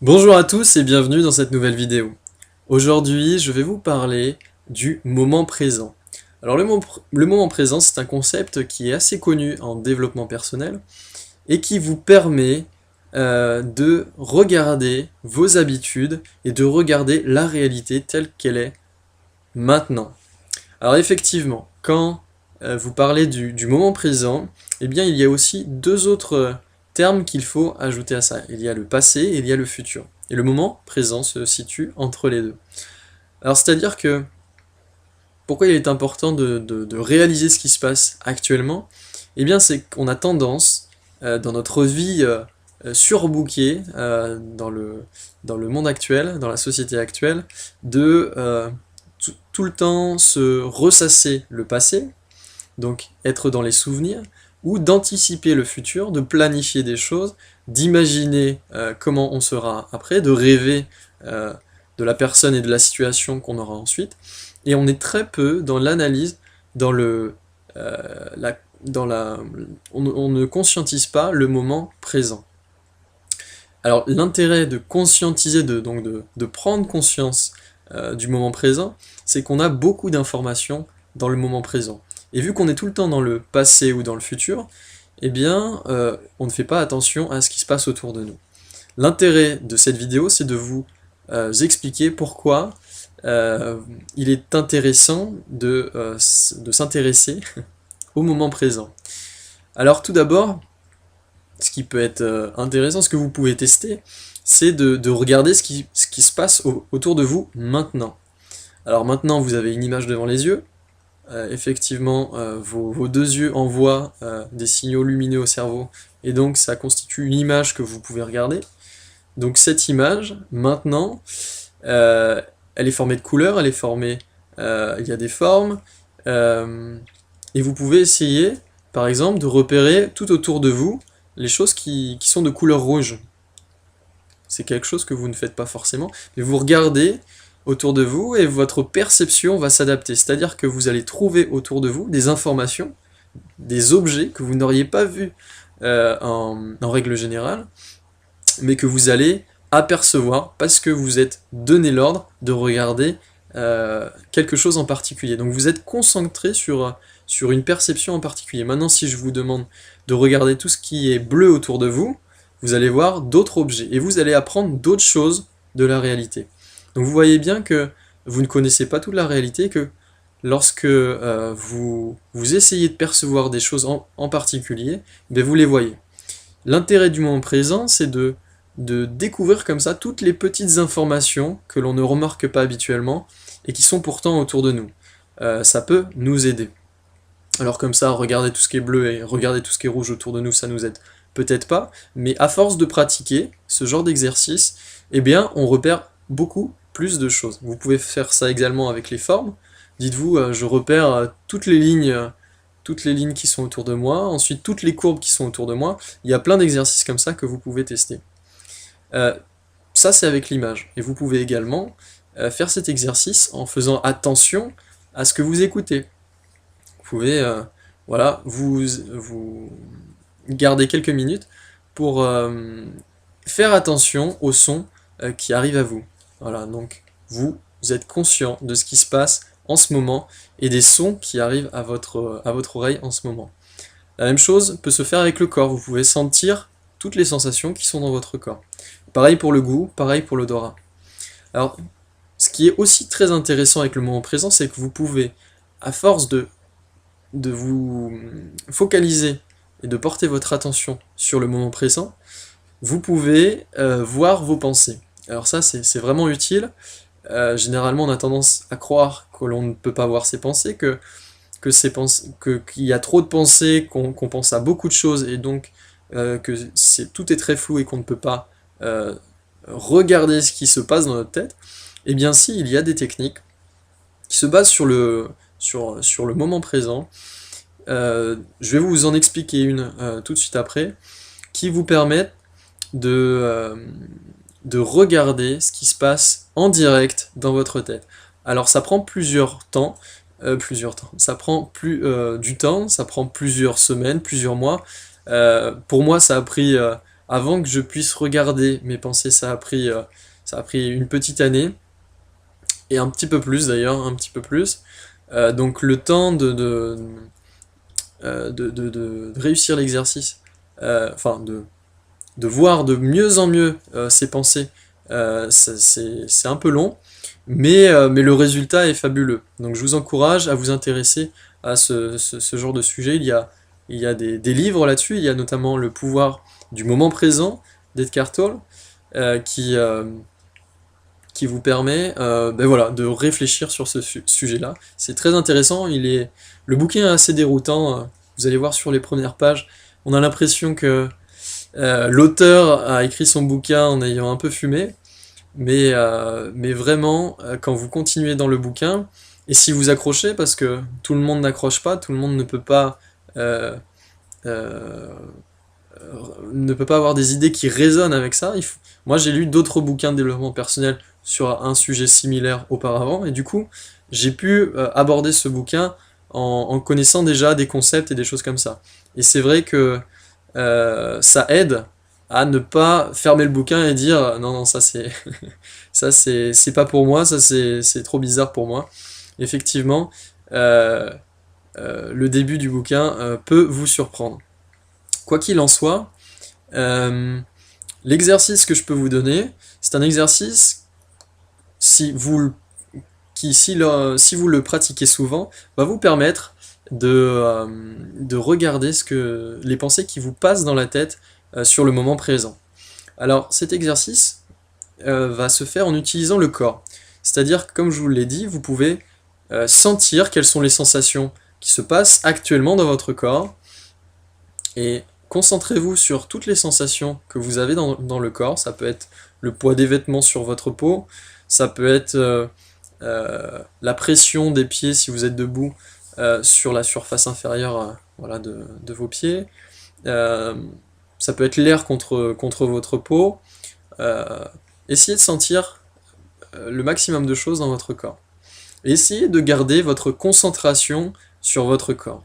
Bonjour à tous et bienvenue dans cette nouvelle vidéo. Aujourd'hui, je vais vous parler du moment présent. Alors le moment présent, c'est un concept qui est assez connu en développement personnel et qui vous permet de regarder vos habitudes et de regarder la réalité telle qu'elle est maintenant. Alors effectivement, quand vous parlez du moment présent, eh bien il y a aussi deux autres termes qu'il faut ajouter à ça. Il y a le passé et il y a le futur. Et le moment présent se situe entre les deux. Alors c'est-à-dire que pourquoi il est important de réaliser ce qui se passe actuellement? Eh bien c'est qu'on a tendance, dans notre vie surbookée, dans le monde actuel, dans la société actuelle, de tout le temps se ressasser le passé, donc être dans les souvenirs, ou d'anticiper le futur, de planifier des choses, d'imaginer comment on sera après, de rêver de la personne et de la situation qu'on aura ensuite, et on est très peu dans l'analyse, dans le, la, dans la, on ne conscientise pas le moment présent. Alors l'intérêt de conscientiser, de prendre conscience du moment présent, c'est qu'on a beaucoup d'informations dans le moment présent. Et vu qu'on est tout le temps dans le passé ou dans le futur, eh bien, on ne fait pas attention à ce qui se passe autour de nous. L'intérêt de cette vidéo, c'est de vous expliquer pourquoi il est intéressant de s'intéresser au moment présent. Alors tout d'abord, ce qui peut être intéressant, ce que vous pouvez tester, c'est de regarder ce qui se passe autour de vous maintenant. Alors maintenant, vous avez une image devant les yeux. Effectivement, vos deux yeux envoient des signaux lumineux au cerveau, et donc ça constitue une image que vous pouvez regarder. Donc cette image, maintenant, elle est formée de couleurs, elle est formée, il y a des formes, et vous pouvez essayer, par exemple, de repérer tout autour de vous les choses qui sont de couleur rouge. C'est quelque chose que vous ne faites pas forcément, mais vous regardez autour de vous et votre perception va s'adapter. C'est-à-dire que vous allez trouver autour de vous des informations, des objets que vous n'auriez pas vus en règle générale, mais que vous allez apercevoir parce que vous êtes donné l'ordre de regarder quelque chose en particulier. Donc vous êtes concentré sur une perception en particulier. Maintenant, si je vous demande de regarder tout ce qui est bleu autour de vous, vous allez voir d'autres objets et vous allez apprendre d'autres choses de la réalité. Donc vous voyez bien que vous ne connaissez pas toute la réalité, que lorsque vous essayez de percevoir des choses en particulier, ben vous les voyez. L'intérêt du moment présent, c'est de découvrir comme ça toutes les petites informations que l'on ne remarque pas habituellement et qui sont pourtant autour de nous. Ça peut nous aider. Alors comme ça, regarder tout ce qui est bleu et regarder tout ce qui est rouge autour de nous, ça nous aide peut-être pas, mais à force de pratiquer ce genre d'exercice, eh bien, on repère beaucoup plus de choses. Vous pouvez faire ça également avec les formes. Dites-vous, je repère toutes les lignes qui sont autour de moi, ensuite toutes les courbes qui sont autour de moi. Il y a plein d'exercices comme ça que vous pouvez tester. Ça, c'est avec l'image. Et vous pouvez également faire cet exercice en faisant attention à ce que vous écoutez. Vous pouvez voilà, vous garder quelques minutes pour faire attention aux sons qui arrivent à vous. Voilà, donc vous êtes conscient de ce qui se passe en ce moment et des sons qui arrivent à votre oreille en ce moment. La même chose peut se faire avec le corps, vous pouvez sentir toutes les sensations qui sont dans votre corps. Pareil pour le goût, pareil pour l'odorat. Alors, ce qui est aussi très intéressant avec le moment présent, c'est que vous pouvez, à force de vous focaliser et de porter votre attention sur le moment présent, vous pouvez voir vos pensées. Alors ça, c'est vraiment utile. Généralement, on a tendance à croire que l'on ne peut pas voir ses pensées, qu'il y a trop de pensées, qu'on pense à beaucoup de choses, et donc que tout est très flou et qu'on ne peut pas regarder ce qui se passe dans notre tête. Eh bien si, il y a des techniques qui se basent sur le moment présent. Je vais vous en expliquer une tout de suite après, qui vous permettent de regarder ce qui se passe en direct dans votre tête. Alors ça prend plusieurs temps, ça prend du temps, ça prend plusieurs semaines, plusieurs mois. Pour moi, ça a pris avant que je puisse regarder mes pensées. Ça a pris une petite année, et un petit peu plus d'ailleurs, un petit peu plus. Donc le temps de réussir l'exercice, enfin de voir de mieux en mieux ses pensées, c'est un peu long, mais le résultat est fabuleux. Donc je vous encourage à vous intéresser à ce genre de sujet. Il y a des livres là-dessus, il y a notamment Le pouvoir du moment présent d'Edgar Tolle, euh, qui, euh, qui vous permet ben voilà, de réfléchir sur ce sujet-là. C'est très intéressant, le bouquin est assez déroutant, vous allez voir sur les premières pages, on a l'impression que l'auteur a écrit son bouquin en ayant un peu fumé, mais vraiment, quand vous continuez dans le bouquin, et si vous accrochez, parce que tout le monde n'accroche pas, tout le monde euh, euh, ne peut pas avoir des idées qui résonnent avec ça. Moi, j'ai lu d'autres bouquins de développement personnel sur un sujet similaire auparavant, et du coup, j'ai pu aborder ce bouquin en connaissant déjà des concepts et des choses comme ça. Et c'est vrai que ça aide à ne pas fermer le bouquin et dire non, non, ça c'est c'est pas pour moi, ça c'est trop bizarre pour moi. Effectivement, euh, le début du bouquin peut vous surprendre. Quoi qu'il en soit, euh, l'exercice que je peux vous donner, c'est un exercice si vous, si vous le pratiquez souvent, va vous permettre de regarder les pensées qui vous passent dans la tête sur le moment présent. Alors cet exercice va se faire en utilisant le corps. C'est-à-dire que comme je vous l'ai dit, vous pouvez sentir quelles sont les sensations qui se passent actuellement dans votre corps et concentrez-vous sur toutes les sensations que vous avez dans le corps. Ça peut être le poids des vêtements sur votre peau, ça peut être la pression des pieds si vous êtes debout sur la surface inférieure voilà, de vos pieds. Euh, Ça peut être l'air contre votre peau. Euh, Essayez de sentir le maximum de choses dans votre corps. Et essayez de garder votre concentration sur votre corps.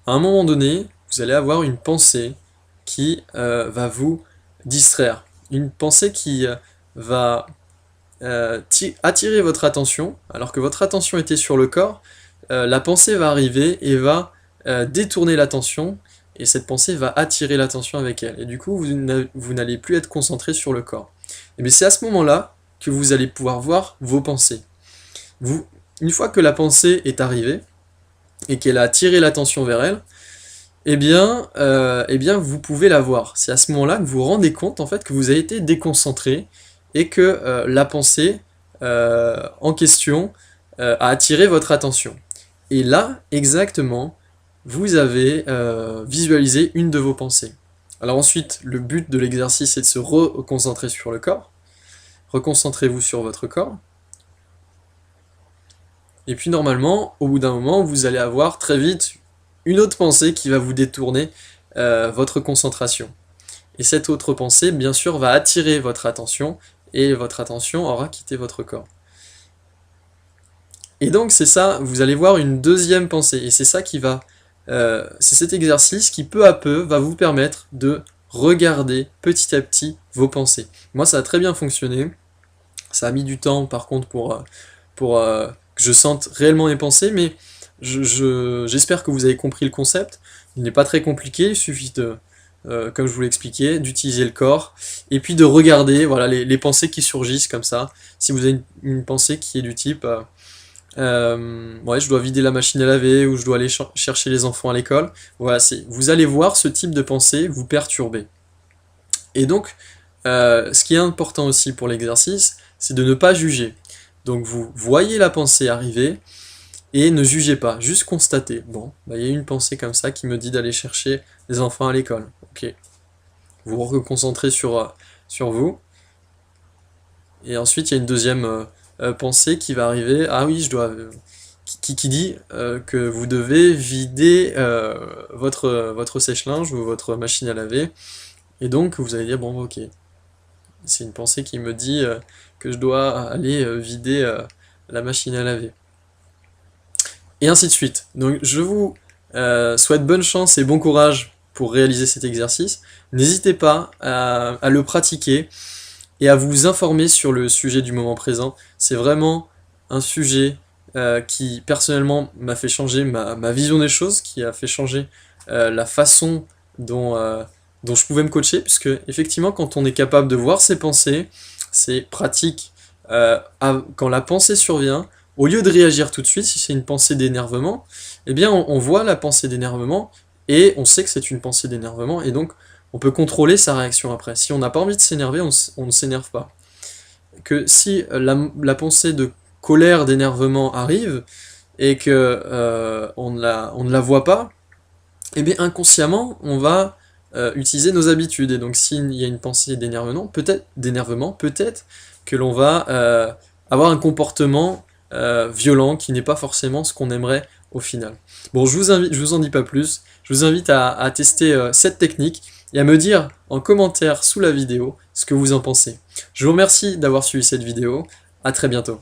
À un moment donné, vous allez avoir une pensée qui va vous distraire. Une pensée qui va attirer votre attention, alors que votre attention était sur le corps, la pensée va arriver et va détourner l'attention, et cette pensée va attirer l'attention avec elle. Et du coup, vous n'allez plus être concentré sur le corps. Et bien c'est à ce moment-là que vous allez pouvoir voir vos pensées. Une fois que la pensée est arrivée, et qu'elle a attiré l'attention vers elle, eh bien, vous pouvez la voir. C'est à ce moment-là que vous vous rendez compte en fait que vous avez été déconcentré et que la pensée en question a attiré votre attention. Et là, exactement, vous avez visualisé une de vos pensées. Alors ensuite, le but de l'exercice est de se reconcentrer sur le corps. Reconcentrez-vous sur votre corps. Et puis normalement, au bout d'un moment, vous allez avoir très vite une autre pensée qui va vous détourner votre concentration. Et cette autre pensée, bien sûr, va attirer votre attention, et votre attention aura quitté votre corps. Et donc c'est ça, vous allez voir une deuxième pensée, et c'est ça qui va... c'est cet exercice qui peu à peu va vous permettre de regarder petit à petit vos pensées. Moi ça a très bien fonctionné, ça a mis du temps par contre pour que je sente réellement mes pensées, mais j'espère que vous avez compris le concept. Il n'est pas très compliqué, il suffit de, comme je vous l'ai expliqué, d'utiliser le corps, et puis de regarder voilà, les pensées qui surgissent comme ça. Si vous avez une pensée qui est du type ouais, je dois vider la machine à laver, ou je dois aller chercher les enfants à l'école, voilà, vous allez voir ce type de pensée vous perturber. Et donc, ce qui est important aussi pour l'exercice, c'est de ne pas juger. Donc vous voyez la pensée arriver, et ne jugez pas, juste constatez. Bon, bah, il y a une pensée comme ça qui me dit d'aller chercher les enfants à l'école. Ok. Vous vous reconcentrez sur vous. Et ensuite, il y a une deuxième pensée qui va arriver. Ah oui, je dois... qui dit que vous devez vider votre sèche-linge ou votre machine à laver. Et donc, vous allez dire, bon, ok. C'est une pensée qui me dit que je dois aller vider la machine à laver. Et ainsi de suite. Donc je vous souhaite bonne chance et bon courage pour réaliser cet exercice. N'hésitez pas à le pratiquer et à vous informer sur le sujet du moment présent. C'est vraiment un sujet qui personnellement m'a fait changer ma vision des choses, qui a fait changer la façon dont je pouvais me coacher, puisque effectivement quand on est capable de voir ses pensées, c'est pratique. Quand la pensée survient, au lieu de réagir tout de suite, si c'est une pensée d'énervement, eh bien on voit la pensée d'énervement et on sait que c'est une pensée d'énervement, et donc on peut contrôler sa réaction après. Si on n'a pas envie de s'énerver, on ne s'énerve pas. Que si la pensée de colère, d'énervement arrive, et que on ne la voit pas, eh bien inconsciemment, on va utiliser nos habitudes. Et donc s'il y a une pensée d'énervement, peut-être que l'on va avoir un comportement violent qui n'est pas forcément ce qu'on aimerait au final. Bon, je vous en dis pas plus, je vous invite à tester cette technique et à me dire en commentaire sous la vidéo ce que vous en pensez. Je vous remercie d'avoir suivi cette vidéo, à très bientôt.